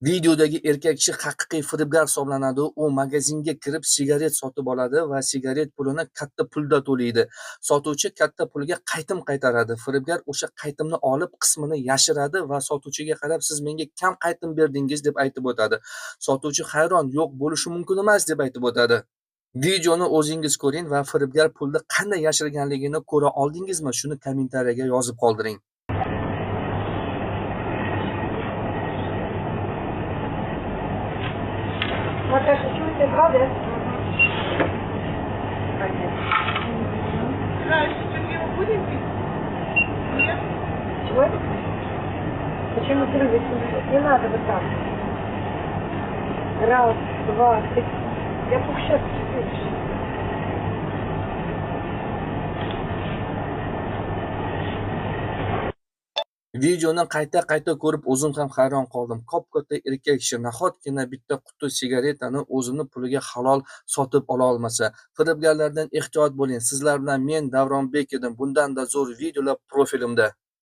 Videodagi erkak kishi haqiqiy firibgar hisoblanadi. U magazinga kirib sigaret sotib oladi va sigaret pulini katta pulda to'laydi. Sotuvchi katta pulga qaytim qaytaradi. Firibgar o'sha qaytimni olib, qismini yashiradi va sotuvchiga qarab, "Siz menga kam qaytim berdingiz" deb aytib o'tadi. Sotuvchi hayron, "Yo'q, bo'lishi mumkin emas" deb aytib o'tadi. Videoni o'zingiz ko'ring va firibgar pulni qanday yashirganligini ko'ra oldingizmi? Shuni kommentariyaga yozib qoldiring. Наташа, чуете, правда? Чего будем пить? Нет? Чего? Почему прыгать? Не надо вот так. Раз, два, три. Я сейчас видишь. Videoni qayta ko'rib o'zim ham hayron qoldim. Katta erkak kishi nahotgina bitta quti sigaretani o'zini puliga halol sotib ola olmasa. Firibgarlardan ehtiyot bo'ling. Sizlar bilan men Davronbek edim. Bundan-da zo'r videolar profilimda.